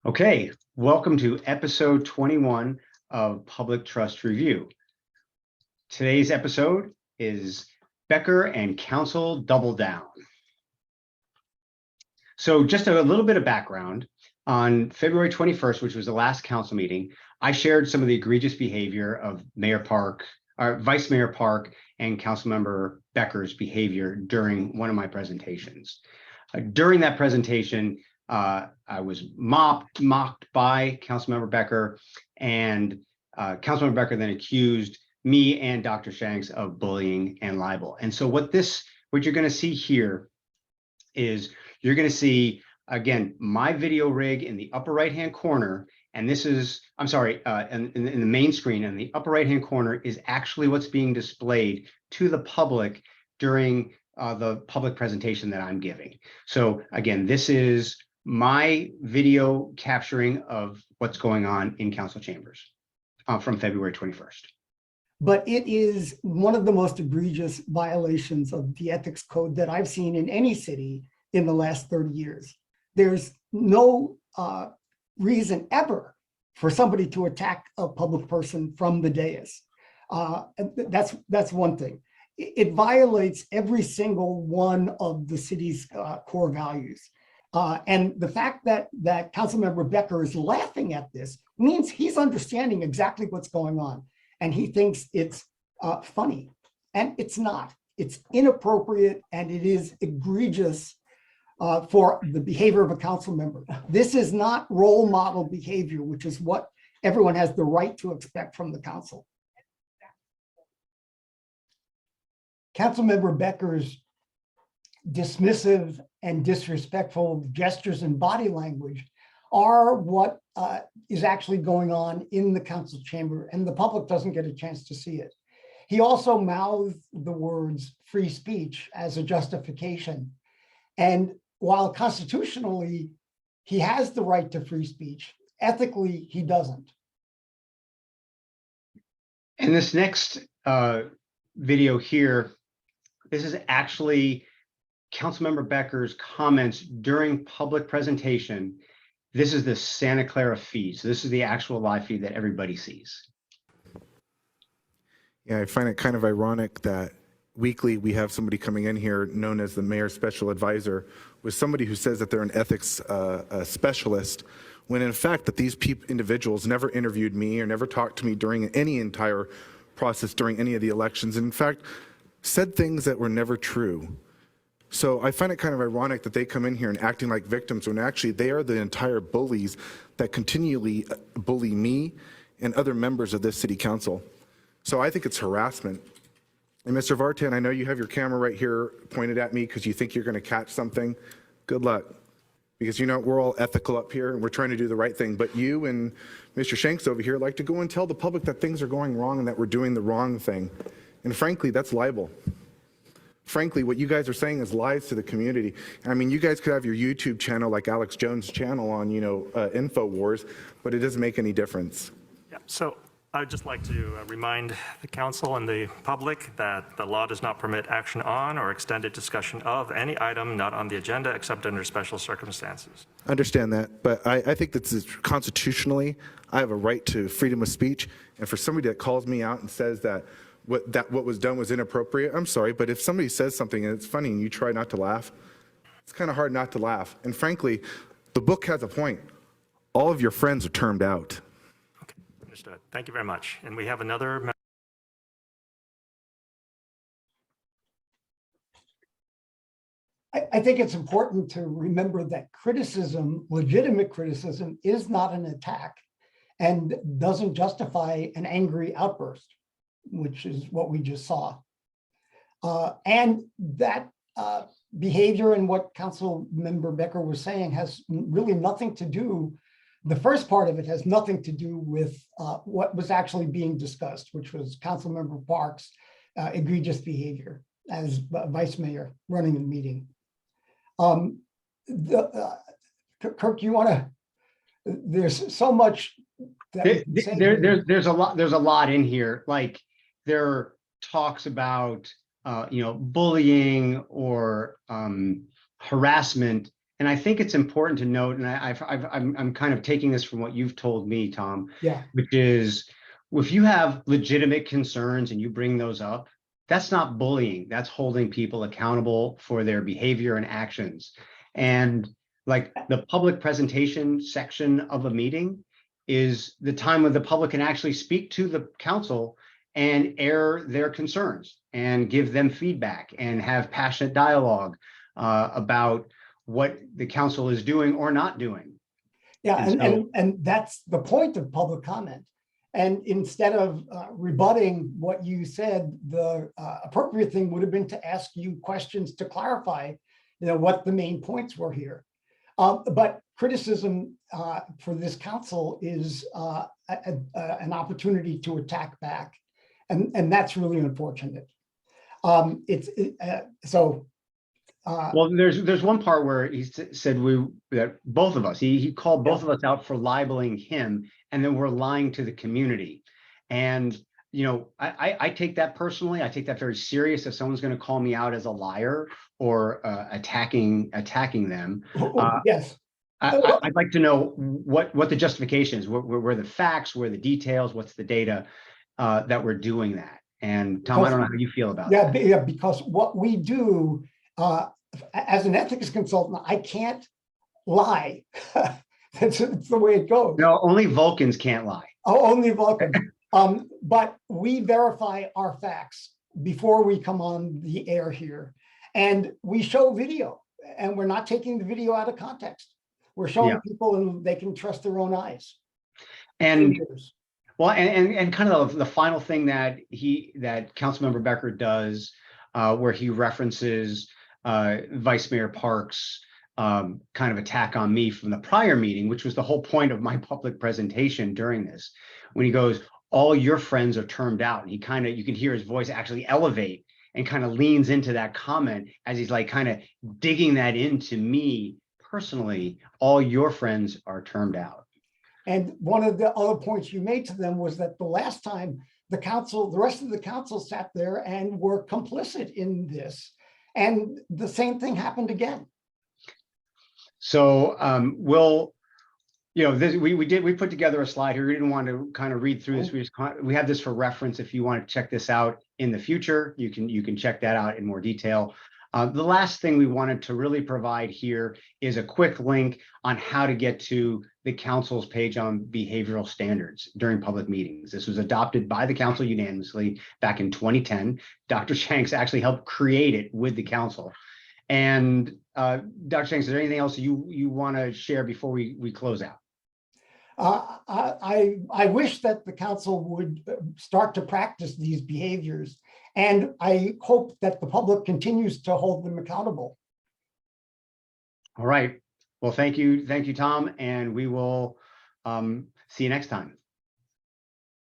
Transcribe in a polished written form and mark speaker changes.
Speaker 1: Okay, welcome to episode 21 of Public Trust Review. Today's episode is Becker and Council Double Down. So just a little bit of background. On February 21st, which was the last council meeting, I shared some of the egregious behavior of Vice Mayor Park and Councilmember Becker's behavior during one of my presentations. During that presentation, I was mocked by Councilmember Becker, and Councilmember Becker then accused me and Dr. Shanks of bullying and libel. And so what you're going to see here is you're going to see, again, my video rig in the upper right-hand corner, and this is, I'm sorry, in the main screen in the upper right-hand corner is actually what's being displayed to the public during the public presentation that I'm giving. So again, this is my video capturing of what's going on in council chambers from February 21st.
Speaker 2: But it is one of the most egregious violations of the ethics code that I've seen in any city in the last 30 years. There's no reason ever for somebody to attack a public person from the dais. That's one thing. It violates every single one of the city's core values. And the fact that Councilmember Becker is laughing at this means he's understanding exactly what's going on. And he thinks it's funny. And it's not. It's inappropriate and it is egregious for the behavior of a council member. This is not role model behavior, which is what everyone has the right to expect from the council. Councilmember Becker's dismissive and disrespectful gestures and body language are what is actually going on in the council chamber, and the public doesn't get a chance to see it. He also mouthed the words free speech as a justification. And while constitutionally he has the right to free speech, ethically he doesn't.
Speaker 1: And this next video here, this is actually Councilmember Becker's comments during public presentation. This is the Santa Clara feed. So this is the actual live feed that everybody sees.
Speaker 3: Yeah, I find it kind of ironic that weekly we have somebody coming in here known as the mayor's special advisor with somebody who says that they're an ethics specialist, when in fact that these individuals never interviewed me or never talked to me during any entire process during any of the elections, and in fact said things that were never true. So I find it kind of ironic that they come in here and acting like victims when actually they are the entire bullies that continually bully me and other members of this city council. So I think it's harassment. And Mr. Vartan, I know you have your camera right here pointed at me because you think you're going to catch something. Good luck. Because, you know, we're all ethical up here and we're trying to do the right thing. But you and Mr. Shanks over here like to go and tell the public that things are going wrong and that we're doing the wrong thing. And frankly, that's libel. Frankly, what you guys are saying is lies to the community. I mean, you guys could have your YouTube channel like Alex Jones' channel on, you know, InfoWars, but it doesn't make any difference.
Speaker 4: Yeah, so I'd just like to remind the council and the public that the law does not permit action on or extended discussion of any item not on the agenda except under special circumstances.
Speaker 3: Understand that, but I think that constitutionally, I have a right to freedom of speech, and for somebody that calls me out and says that what was done was inappropriate, I'm sorry, but if somebody says something and it's funny and you try not to laugh, it's kind of hard not to laugh. And frankly, the book has a point. All of your friends are termed out.
Speaker 4: Okay, understood. Thank you very much. And we have another.
Speaker 2: I think it's important to remember that criticism, legitimate criticism, is not an attack and doesn't justify an angry outburst, which is what we just saw. And that behavior and what Councilmember Becker was saying has really nothing to do, the first part of it has nothing to do with what was actually being discussed, which was Councilmember Park's egregious behavior as vice mayor running the meeting. Kirk, you want to, there's so much that
Speaker 1: there's a lot in here. Like there are talks about bullying or harassment And I think it's important to note, and I'm kind of taking this from what you've told me, Tom,
Speaker 2: Yeah.
Speaker 1: which is if you have legitimate concerns and you bring those up, that's not bullying. That's holding people accountable for their behavior and actions. And like the public presentation section of a meeting is the time when the public can actually speak to the council and air their concerns and give them feedback and have passionate dialogue about what the council is doing or not doing.
Speaker 2: Yeah,
Speaker 1: And so,
Speaker 2: and that's the point of public comment. And instead of rebutting what you said, the appropriate thing would have been to ask you questions to clarify, what the main points were here. But criticism for this council is an opportunity to attack back, and that's really unfortunate. Well,
Speaker 1: there's one part where he said that both of us, he called both of us out for libeling him, and then we're lying to the community. And I take that personally. I take that very serious. If someone's going to call me out as a liar or attacking them,
Speaker 2: yes,
Speaker 1: I'd like to know what the justification is. Where the facts, where the details, what's the data that we're doing that. And Tom, I don't know how you feel about that.
Speaker 2: Yeah, because what we do as an ethics consultant, I can't lie. That's the way it goes.
Speaker 1: No, only Vulcans can't lie.
Speaker 2: Oh, only Vulcans. But we verify our facts before we come on the air here. And we show video, and we're not taking the video out of context. We're showing people, and they can trust their own eyes.
Speaker 1: And well, and kind of the final thing that Councilmember Becker does, where he references Vice Mayor Park's kind of attack on me from the prior meeting, which was the whole point of my public presentation during this, when he goes, all your friends are termed out. And he you can hear his voice actually elevate and kind of leans into that comment as he's like kind of digging that into me personally. All your friends are termed out.
Speaker 2: And one of the other points you made to them was that the last time the rest of the council sat there and were complicit in this. And the same thing happened again.
Speaker 1: So we put together a slide here. We didn't want to kind of read through this. We have this for reference. If you want to check this out in the future, you can check that out in more detail. The last thing we wanted to really provide here is a quick link on how to get to the council's page on behavioral standards during public meetings. This was adopted by the council unanimously back in 2010. Dr. Shanks actually helped create it with the council. And Dr. Shanks, is there anything else you want to share before we close out?
Speaker 2: I wish that the council would start to practice these behaviors, and I hope that the public continues to hold them accountable.
Speaker 1: All right. Well, thank you, Tom, and we will see you next time.